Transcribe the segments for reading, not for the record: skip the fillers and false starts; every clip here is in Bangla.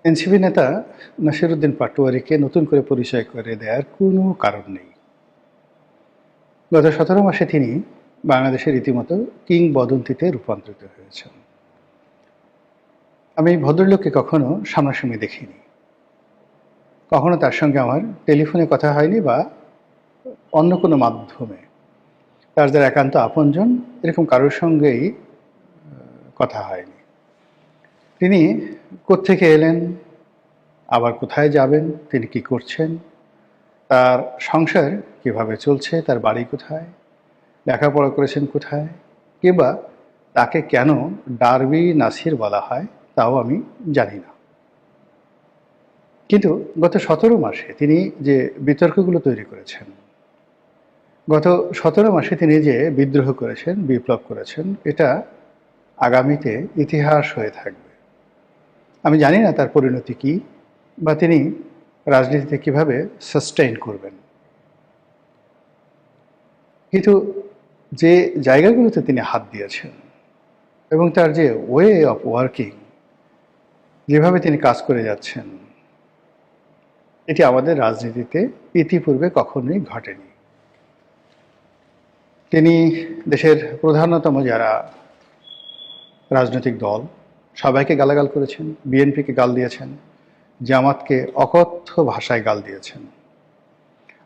এনসিপি নেতা নাসিরউদ্দিন পাটোয়ারীকে নতুন করে পরিচয় করে দেওয়ার কোনো কারণ নেই। গত ১৭ মাসে তিনি বাংলাদেশের রীতিমতো কিংবদন্তিতে রূপান্তরিত হয়েছেন। আমি এই ভদ্রলোককে কখনো সামনাসামনি দেখিনি, কখনো তার সঙ্গে আমার টেলিফোনে কথা হয়নি বা অন্য কোনো মাধ্যমে তার যারা একান্ত আপনজন এরকম কারোর সঙ্গেই কথা হয়নি। তিনি কোত্থেকে এলেন, আবার কোথায় যাবেন, তিনি কি করছেন, তার সংসার কিভাবে চলছে, তার বাড়ি কোথায়, লেখাপড়া করেছেন কোথায়, কিংবা তাকে কেন ডার্বি নাসির বলা হয় তাও আমি জানি না। কিন্তু গত ১৭ মাসে তিনি যে বিতর্কগুলো তৈরি করেছেন, গত ১৭ মাসে তিনি যে বিদ্রোহ করেছেন, বিপ্লব করেছেন, এটা আগামীতে ইতিহাস হয়ে থাকবে। আমি জানি না তার পরিণতি কী বা তিনি রাজনীতিতে কিভাবে সাস্টেইন করবেন। কিন্তু যে জায়গাগুলোতে তিনি হাত দিয়েছেন এবং তার যে ওয়ে অফ ওয়ার্কিং, যেভাবে তিনি কাজ করে যাচ্ছেন, এটি আমাদের রাজনীতিতে ইতিপূর্বে কখনোই ঘটেনি। তিনি দেশের প্রধানতম যারা রাজনৈতিক দল সবাইকে গালাগাল করেছেন, বিএনপিকে গাল দিয়েছেন, জামাতকে অকথ্য ভাষায় গাল দিয়েছেন।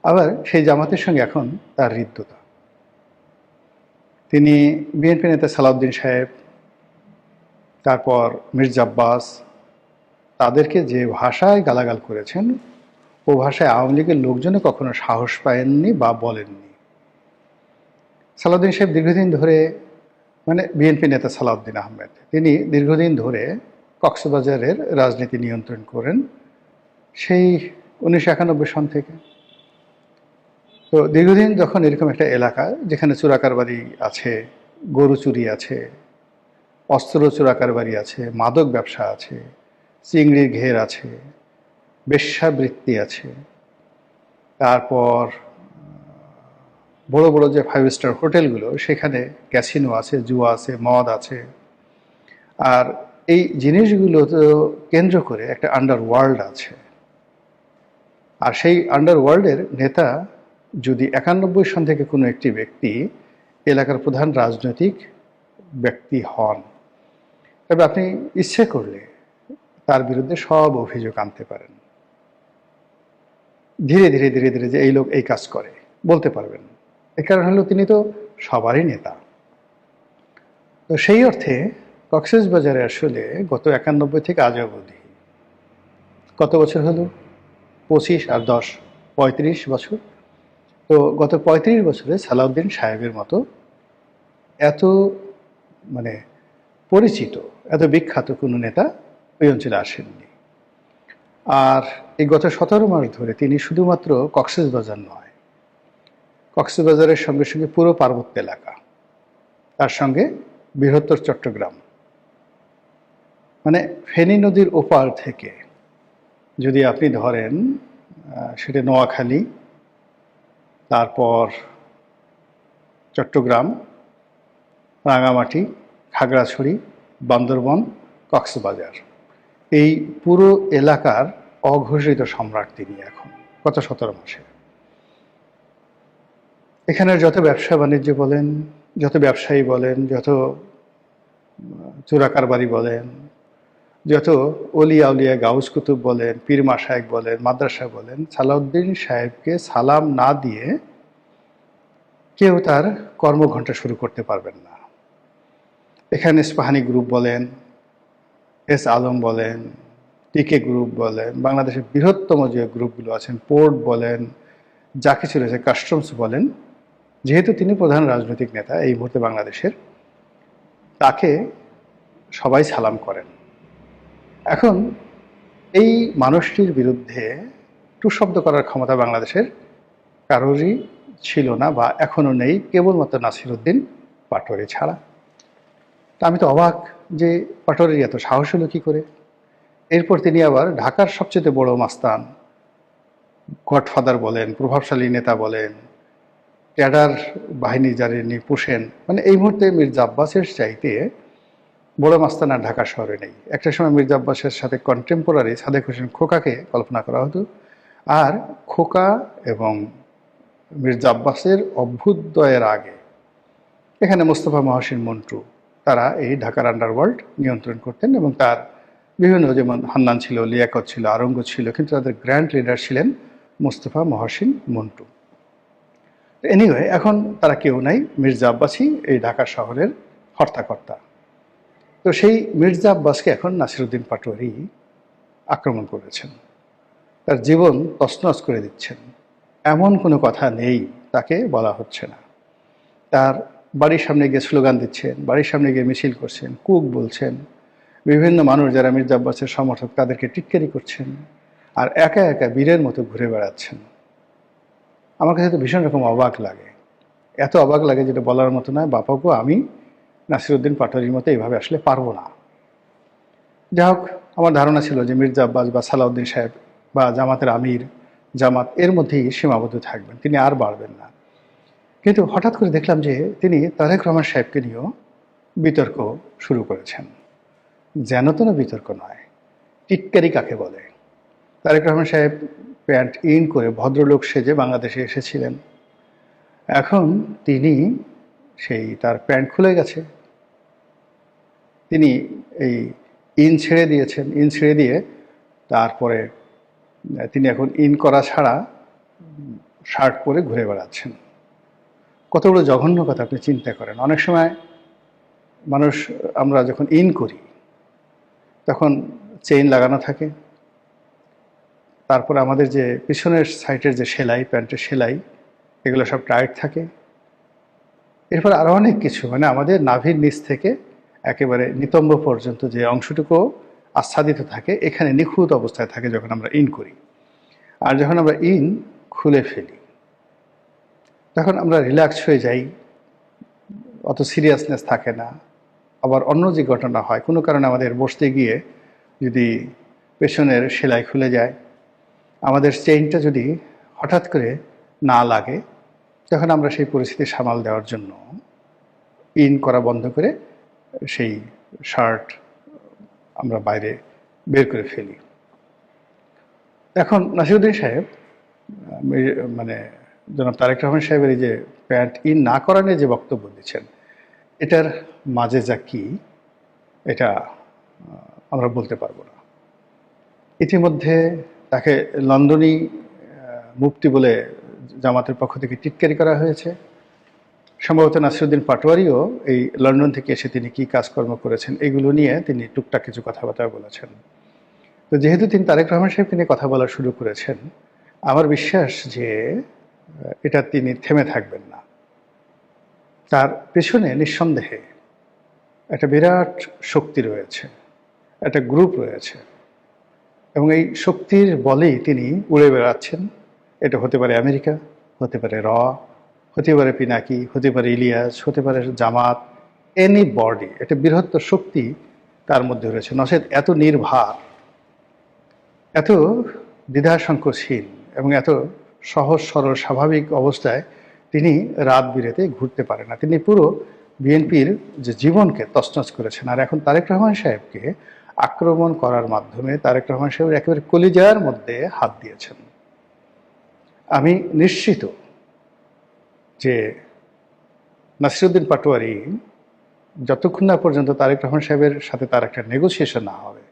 আবার সেই জামাতের সঙ্গে এখন তার হৃদ্যতা। তিনি বিএনপি নেতা সালাউদ্দিন সাহেব, তারপর মির্জা আব্বাস, তাদেরকে যে ভাষায় গালাগাল করেছেন ও ভাষায় আওয়ামী লীগের লোকজনও কখনো সাহস পায়ননি বা বলেননি। সালাউদ্দিন সাহেব দীর্ঘদিন ধরে, মানে বিএনপি নেতা সালাউদ্দিন আহমেদ, তিনি দীর্ঘদিন ধরে কক্সবাজারের রাজনীতি নিয়ন্ত্রণ করেন, সেই ১৯৯১ সন থেকে। তো দীর্ঘদিন যখন এরকম একটা এলাকা যেখানে চোরাকারবারি আছে, গরু চুরি আছে, অস্ত্র চোরাকারবারি আছে, মাদক ব্যবসা আছে, চিংড়ির ঘের আছে, বেশ্যাবৃত্তি আছে, তারপর বড় বড় যে 5 স্টার হোটেলগুলো সেখানে ক্যাসিনো আছে, জুয়া আছে, মদ আছে। আর এই জিনিসগুলো তো কেন্দ্র করে একটা আন্ডারওয়ার্ল্ড আছে। আর সেই আন্ডারওয়ার্ল্ডের নেতা যদি ৯১ সন থেকে কোনো একটি ব্যক্তি এলাকার প্রধান রাজনৈতিক ব্যক্তি হন, তবে আপনি ইচ্ছে করলে তার বিরুদ্ধে সব অভিযোগ আনতে পারেন। ধীরে ধীরে ধীরে ধীরে যে এই লোক এই কাজ করে বলতে পারবেন। এর কারণ হলো তিনি তো সবারই নেতা। তো সেই অর্থে কক্সবাজারে আসলে গত ৯১ থেকে আজ অবধি কত বছর হলো? ২৫ আর ১০, ৩৫ বছর। তো গত ৩৫ বছরে সালাউদ্দিন সাহেবের মতো এত মানে পরিচিত, এত বিখ্যাত কোনো নেতা ওই অঞ্চলে আসেননি। আর এই গত ১৭ মাস ধরে তিনি শুধুমাত্র কক্সবাজার নয়, কক্সবাজারের সঙ্গে সঙ্গে পুরো পার্বত্য এলাকা, তার সঙ্গে বৃহত্তর চট্টগ্রাম, মানে ফেনী নদীর ওপার থেকে যদি আপনি ধরেন সেটা নোয়াখালী, তারপর চট্টগ্রাম, রাঙামাটি, খাগড়াছড়ি, বান্দরবন, কক্সবাজার, এই পুরো এলাকার অঘোষিত সম্রাট তিনি এখন গত ১৭ মাসে। এখানের যত ব্যবসা বাণিজ্য বলেন, যত ব্যবসায়ী বলেন, যত চোরাকারবারি বলেন, যত অলিয়া উলিয়া গাউস কুতুব বলেন, পীর মাশায়েখ বলেন, মাদ্রাসা বলেন, সালাউদ্দিন সাহেবকে সালাম না দিয়ে কেউ তার কর্মঘণ্টা শুরু করতে পারবেন না। এখানে ইস্পাহানি গ্রুপ বলেন, এস আলম বলেন, টিকে গ্রুপ বলেন, বাংলাদেশের বৃহত্তম যে গ্রুপগুলো আছেন, পোর্ট বলেন, যা কিছু রয়েছে, কাস্টমস বলেন, যেহেতু তিনি প্রধান রাজনৈতিক নেতা এই মুহূর্তে বাংলাদেশের, তাকে সবাই সালাম করেন। এখন এই মানুষটির বিরুদ্ধে টুশব্দ করার ক্ষমতা বাংলাদেশের কারোরই ছিল না বা এখনও নেই, কেবলমাত্র নাসিরউদ্দিন পাটোয়ারী ছাড়া। তা আমি তো অবাক যে পাটোয়ারীর এত সাহস হলো কী করে। এরপর তিনি আবার ঢাকার সবচেয়ে বড় মাস্তান, গডফাদার বলেন, প্রভাবশালী নেতা বলেন, ক্যাডার বাহিনী যারা পোষেন, মানে এই মুহূর্তে মির্জা আব্বাসের চাইতে বড় মাস্তানা ঢাকা শহরে নেই। একটা সময় মির্জা আব্বাসের সাথে কন্টেম্পোরারি সাদেক হোসেন খোকাকে কল্পনা করা হতো, আর খোকা এবং মির্জা আব্বাসের অভ্যুদয়ের আগে এখানে মোস্তফা মহসিন মন্টু তারা এই ঢাকার আন্ডারওয়ার্ল্ড নিয়ন্ত্রণ করতেন, এবং তার বিভিন্ন, যেমন হান্নান ছিল, লিয়াকত ছিল, আরঙ্গ ছিল, কিন্তু তাদের গ্র্যান্ড লিডার ছিলেন মোস্তফা মহসিন মন্টু। এনিওয়ে, এখন তারা কেউ নাই, মির্জা আব্বাসই এই ঢাকা শহরের হর্তাকর্তা। তো সেই মির্জা আব্বাসকে এখন নাসিরউদ্দিন পাটোয়ারি আক্রমণ করেছেন, তার জীবন তছনছ করে দিচ্ছেন। এমন কোনো কথা নেই তাকে বলা হচ্ছে না। তার বাড়ির সামনে গিয়ে স্লোগান দিচ্ছেন, বাড়ির সামনে গিয়ে মিছিল করছেন, কুক বলছেন, বিভিন্ন মানুষ যারা মির্জা আব্বাসের সমর্থক তাদেরকে টিটকারি করছেন, আর একা একা বীরের মতো ঘুরে বেড়াচ্ছেন। আমার কাছে তো ভীষণ রকম অবাক লাগে, এত অবাক লাগে যেটা বলার মতো নয়। বাপাকে আমি নাসিরউদ্দিন পাটোয়ারির মতো এইভাবে আসলে পারবো না। যাই হোক, আমার ধারণা ছিল যে মির্জা আব্বাস বা সালাউদ্দিন সাহেব বা জামাতের আমির, জামাত এর মধ্যেই সীমাবদ্ধ থাকবেন, তিনি আর বাড়বেন না। কিন্তু হঠাৎ করে দেখলাম যে তিনি তারেক রহমান সাহেবকে নিয়েও বিতর্ক শুরু করেছেন। যেন তেন বিতর্ক নয়, টিটকারি কাকে বলে। তারেক রহমান সাহেব প্যান্ট ইন করে ভদ্রলোক সেজে বাংলাদেশে এসেছিলেন, এখন তিনি সেই তার প্যান্ট খুলে গেছে, তিনি এই ইন ছেড়ে দিয়েছেন। ইন ছেড়ে দিয়ে তারপরে তিনি এখন ইন করা ছাড়া শার্ট পরে ঘুরে বেড়াচ্ছেন। কত বড় জঘন্য কথা আপনি চিন্তা করেন। অনেক সময় মানুষ, আমরা যখন ইন করি তখন চেইন লাগানো থাকে, তারপর আমাদের যে পিছনের সাইডের যে সেলাই, প্যান্টের সেলাই, এগুলো সব টাইট থাকে। এরপর আরও অনেক কিছু, মানে আমাদের নাভির নিচ থেকে একেবারে নিতম্ব পর্যন্ত যে অংশটুকু আচ্ছাদিত থাকে, এখানে নিখুঁত অবস্থায় থাকে যখন আমরা ইন করি। আর যখন আমরা ইন খুলে ফেলি তখন আমরা রিল্যাক্স হয়ে যাই, অত সিরিয়াসনেস থাকে না। আবার অন্য যে ঘটনা হয়, কোনো কারণে আমাদের বসতে গিয়ে যদি পেছনের সেলাই খুলে যায়, আমাদের চেইনটা যদি হঠাৎ করে না লাগে, তখন আমরা সেই পরিস্থিতি সামাল দেওয়ার জন্য ইন করা বন্ধ করে সেই শার্ট আমরা বাইরে বের করে ফেলি। এখন নাসিরউদ্দিন সাহেব, মানে জনাব তারেক রহমান সাহেবের এই যে প্যান্ট ইন না করা নিয়ে যে বক্তব্য দিচ্ছেন, এটার মাঝে যা কি, এটা আমরা বলতে পারবো না। ইতিমধ্যে তাকে লন্ডনী মুফতি বলে জামাতের পক্ষ থেকে টিটকারি করা হয়েছে। সম্ভবত নাসিরউদ্দিন পাটোয়ারিও এই লন্ডন থেকে এসে তিনি কী কাজকর্ম করেছেন এগুলো নিয়ে তিনি টুকটাক কিছু কথাবার্তা বলেছেন। তো যেহেতু তিনি তারেক রহমান সাহেবকে নিয়ে কথা বলা শুরু করেছেন, আমার বিশ্বাস যে এটা তিনি থেমে থাকবেন না। তার পেছনে নিঃসন্দেহে একটা বিরাট শক্তি রয়েছে, একটা গ্রুপ রয়েছে, এবং এই শক্তির বলেই তিনি উড়ে বেড়াচ্ছেন। এটা হতে পারে আমেরিকা, হতে পারে হতে পারে পিনাকি, হতে পারে ইলিয়াস, হতে পারে জামাত, এনি বডি। একটা বৃহত্তর শক্তি তার মধ্যে রয়েছে। নচেত এত নির্ভার, এত দ্বিধাসংকোচহীন এবং এত সহজ সরল স্বাভাবিক অবস্থায় তিনি রাত বিরেতে ঘুরতে পারে না। তিনি পুরো বিএনপির যে জীবনকে তছনছ করেছেন। আর এখন তারেক রহমান সাহেবকে আক্রমণ করার মাধ্যমে তারেক রহমান সাহেবের একেবারে কলিজার মধ্যে হাত দিয়েছেন। আমি নিশ্চিত যে নাসিরউদ্দিন পাটোয়ারি যতক্ষণ না পর্যন্ত তারেক রহমান সাহেবের সাথে তার একটা নেগোসিয়েশন না হবে,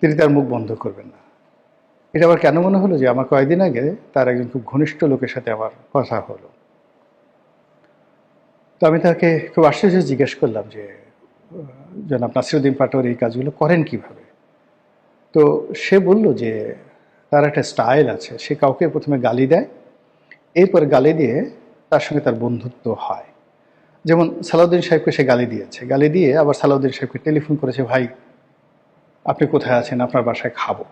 তিনি তার মুখ বন্ধ করবেন না। এটা আবার কেন মনে হলো যে আমার কয়েকদিন আগে তার একজন খুব ঘনিষ্ঠ লোকের সাথে আমার কথা হলো। তো আমি তাকে খুব আশ্চর্য জিজ্ঞেস করলাম যে জনাব নাসিরউদ্দিন পাটোয়ারি এই কাজগুলো করেন কিভাবে। তো সে বলল যে তার একটা স্টাইল আছে, সে কাউকে প্রথমে গালি দেয়, এরপরে গালি দিয়ে তার সঙ্গে তার বন্ধুত্ব হয়। যেমন সালাউদ্দিন সাহেবকে সে গালি দিয়েছে, গালি দিয়ে আবার সালাউদ্দিন সাহেবকে টেলিফোন করেছে, ভাই আপনি কোথায় আছেন, আপনার বাসায় খাবো।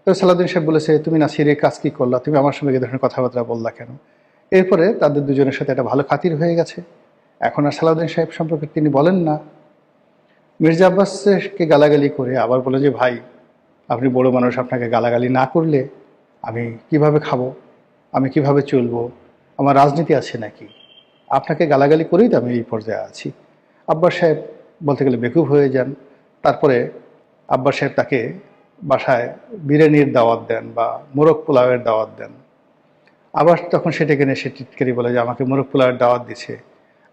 তো সালাউদ্দিন সাহেব বলেছে, তুমি নাসিরের কাজ কি করলা, তুমি আমার সঙ্গে এ ধরনের কথাবার্তা বললা কেন। এরপরে তাদের দুজনের সাথে একটা ভালো খাতির হয়ে গেছে। এখন আর সালাউদ্দিন সাহেব সম্পর্কে তিনি বলেন না। মির্জা আব্বাসকে গালাগালি করে আবার বলে যে ভাই আপনি বড় মানুষ, আপনাকে গালাগালি না করলে আমি কিভাবে খাবো, আমি কিভাবে চলবো, আমার রাজনীতি আছে নাকি, আপনাকে গালাগালি করেই তো আমি এই পর্যায়ে আছি। আব্বাস সাহেব বলতে গেলে বেকুব হয়ে যান। তারপরে আব্বাস সাহেব তাকে বাসায় বিরিয়ানির দাওয়াত দেন বা মোরগ পোলাওয়ের দাওয়াত দেন। আবার তখন সেটাকে নিয়ে সে টিটকারি বলে যে আমাকে মোরগ পোলাওয়ের দাওয়াত দিছে,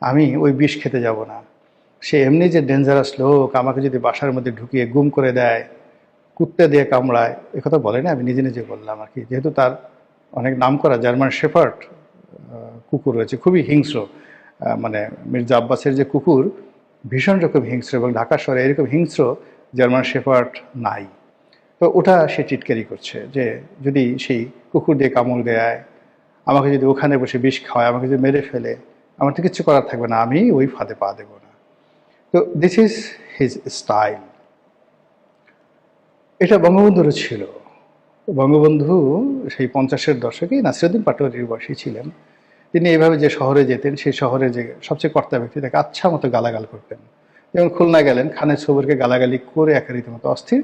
আমি ওই বিষ খেতে যাব না। সে এমনি যে ডেঞ্জারাস লোক, আমাকে যদি বাসার মধ্যে ঢুকিয়ে গুম করে দেয়, কুত্তে দিয়ে কামড়ায়, একথা বলে না, আমি নিজে নিজে বললাম আর কি। যেহেতু তার অনেক নাম করা জার্মান শেফার্ড কুকুর রয়েছে, খুবই হিংস্র। মানে মির্জা আব্বাসের যে কুকুর ভীষণ রকম হিংস্র, এবং ঢাকা শহরে এরকম হিংস্র জার্মান শেফার্ড নাই। তো ওটা সে টিটকারি করছে যে যদি সেই কুকুর দিয়ে কামড় দেয়, আমাকে যদি ওখানে বসে বিষ খাওয়ায়, আমাকে যদি মেরে ফেলে, আমার তো কিচ্ছু করার থাকবে না, আমি ওই ফাঁদে পা দেবো না। তো দিস ইজ হিজ স্টাইল। এটা বঙ্গবন্ধুরও ছিল। বঙ্গবন্ধু সেই 50-এর দশকে নাসিরউদ্দিন পাটোয়ারির বয়সী ছিলেন। তিনি এইভাবে যে শহরে যেতেন, সেই শহরে যে সবচেয়ে কর্তা ব্যক্তি তাকে আচ্ছা মতো গালাগাল করতেন। যেমন খুলনা গেলেন, খানের সবরকে গালাগালি করে একা রীতিমতো অস্থির।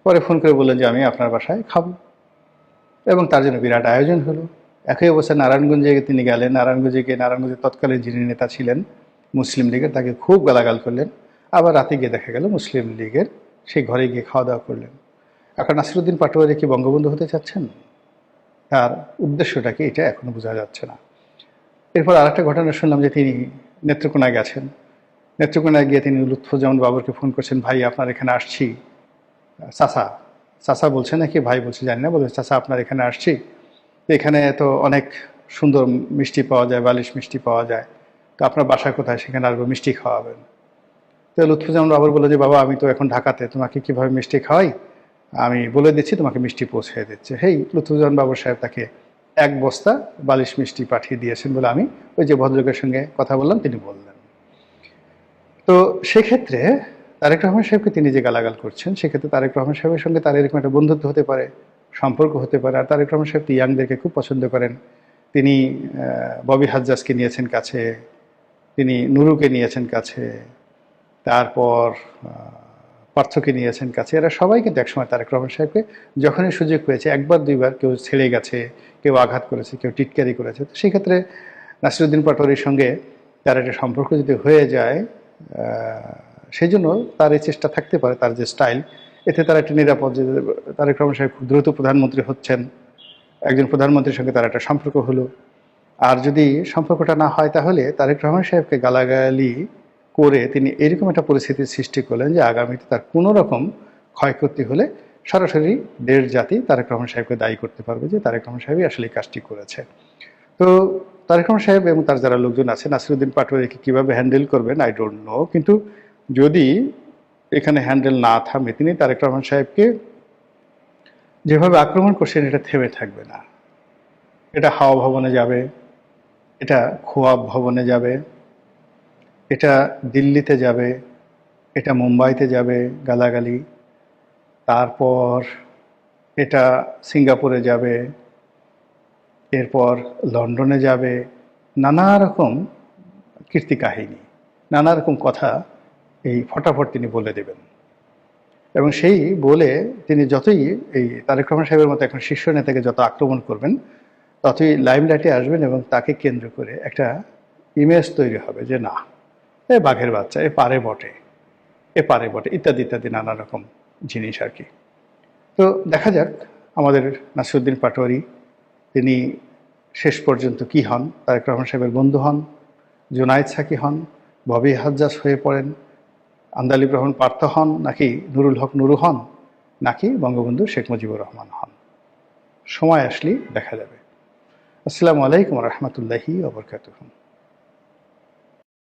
পরে ফোন করে বললেন যে আমি আপনার বাসায় খাবো, এবং তার জন্য বিরাট আয়োজন হলো। একই অবস্থায় নারায়ণগঞ্জে তিনি গেলেন। নারায়ণগঞ্জে গিয়ে নারায়ণগঞ্জের তৎকালীন যিনি নেতা ছিলেন মুসলিম লীগের, তাকে খুব গালাগাল করলেন। আবার রাতে গিয়ে দেখা গেল মুসলিম লীগের সেই ঘরে গিয়ে খাওয়া দাওয়া করলেন। এখন নাসিরউদ্দিন পাটোয়ারি কি বঙ্গবন্ধু হতে চাচ্ছেন? তার উদ্দেশ্যটা কি, এটা এখনো বোঝা যাচ্ছে না। এরপর আরেকটা ঘটনা শুনলাম যে তিনি নেত্রকোনায় গেছেন। নেত্রকোনায় গিয়ে তিনি লুৎফুজ্জামান বাবরকে ফোন করছেন, ভাই আপনার এখানে আসছি। চাচা, চাচা বলছে নাকি ভাই বলছে জানি না, বলছে চাচা আপনার এখানে আসছি, তো এখানে তো অনেক সুন্দর মিষ্টি পাওয়া যায়, বালিশ মিষ্টি পাওয়া যায়, তো আপনার বাসা কোথায়, সেখানে আসবো, মিষ্টি খাওয়াবেন। তো লুৎফুজ্জামান বাবর বললো যে বাবা আমি তো এখন ঢাকাতে, তোমাকে কিভাবে মিষ্টি খাওয়াই, আমি বলে দিচ্ছি, তোমাকে মিষ্টি পৌঁছে দিচ্ছে। হেই, লুৎফুজ্জামান বাবর সাহেব তাকে 1 বস্তা বালিশ মিষ্টি পাঠিয়ে দিয়েছেন বলে আমি ওই যে ভদ্রলোকের সঙ্গে কথা বললাম তিনি বললেন। তো সেক্ষেত্রে তারেক রহমান সাহেবকে তিনি যে গালাগাল করছেন, সেক্ষেত্রে তারেক রহমান সাহেবের সঙ্গে তার এরকম একটা বন্ধুত্ব হতে পারে, সম্পর্ক হতে পারে। আর তারেক রহমান সাহেব ইয়াংদেরকে খুব পছন্দ করেন। তিনি ববি হাজ্জাজকে নিয়েছেন কাছে, তিনি নুরুকে নিয়েছেন কাছে, তারপর পার্থকে নিয়েছেন কাছে। এরা সবাই কিন্তু একসময় তারেক রহমান সাহেবকে যখনই সুযোগ পেয়েছে, একবার দুইবার কেউ ছেড়ে গেছে, কেউ আঘাত করেছে, কেউ টিটকারি করেছে। তো সেক্ষেত্রে নাসিরউদ্দিন পাটোয়ারির সঙ্গে তার একটা সম্পর্ক যদি হয়ে যায়, সেই জন্য তার এই চেষ্টা থাকতে পারে, তার যে স্টাইল, এতে তার একটা নিরাপদ যে তারেক রহমান সাহেব খুব দ্রুত প্রধানমন্ত্রী হচ্ছেন, একজন প্রধানমন্ত্রীর সঙ্গে তার একটা সম্পর্ক হলো। আর যদি সম্পর্কটা না হয়, তাহলে তারেক রহমান সাহেবকে গালাগালি করে তিনি এরকম একটা পরিস্থিতির সৃষ্টি করলেন যে আগামীতে তার কোনো রকম ক্ষয়ক্ষতি হলে সরাসরি দেশ জাতি তারেক রহমান সাহেবকে দায়ী করতে পারবে যে তারেক রহমান সাহেবই আসলে এই কাজটি করেছে। তো তারেক রহমান সাহেব এবং তার যারা লোকজন আছে নাসিরউদ্দিন পাটোয়ারিকে কীভাবে হ্যান্ডেল করবেন আই ডোন্ট নো, কিন্তু যদি এখানে হ্যান্ডেল না থামে, তিনি তারেক রহমান সাহেবকে যেভাবে আক্রমণ করছেন এটা থেমে থাকবে না। এটা হাওয়া ভবনে যাবে, এটা খোয়াব ভবনে যাবে, এটা দিল্লিতে যাবে, এটা মুম্বাইতে যাবে গালাগালি, তারপর এটা সিঙ্গাপুরে যাবে, এরপর লন্ডনে যাবে। নানা রকম কীর্তি কাহিনী, নানা রকম কথা এই ফটাফট তিনি বলে দেবেন। এবং সেই বলে তিনি যতই এই তারেক রহমান সাহেবের মতো এখন শীর্ষ নেতাকে যত আক্রমণ করবেন, ততই লাইমলাইটে আসবেন এবং তাকে কেন্দ্র করে একটা ইমেজ তৈরি হবে যে না, এ বাঘের বাচ্চা, এ পারে বটে, এ পারে বটে, ইত্যাদি ইত্যাদি নানা রকম জিনিস আর কি। তো দেখা যাক আমাদের নাসিরউদ্দিন পাটোয়ারি তিনি শেষ পর্যন্ত কি হন, তারেক রহমান সাহেবের বন্ধু হন, জুনায়েদ সাকি হন, ববি হাজ্জাজ হয়ে পড়েন, আন্দালিব রহমান পার্থ হন, নাকি নুরুল হক নুরু হন, নাকি বঙ্গবন্ধু শেখ মুজিবুর রহমান হন। সময় আসলেই দেখা যাবে। আসসালামু আলাইকুম রহমতুল্লাহি ওয়া বারাকাতুহু।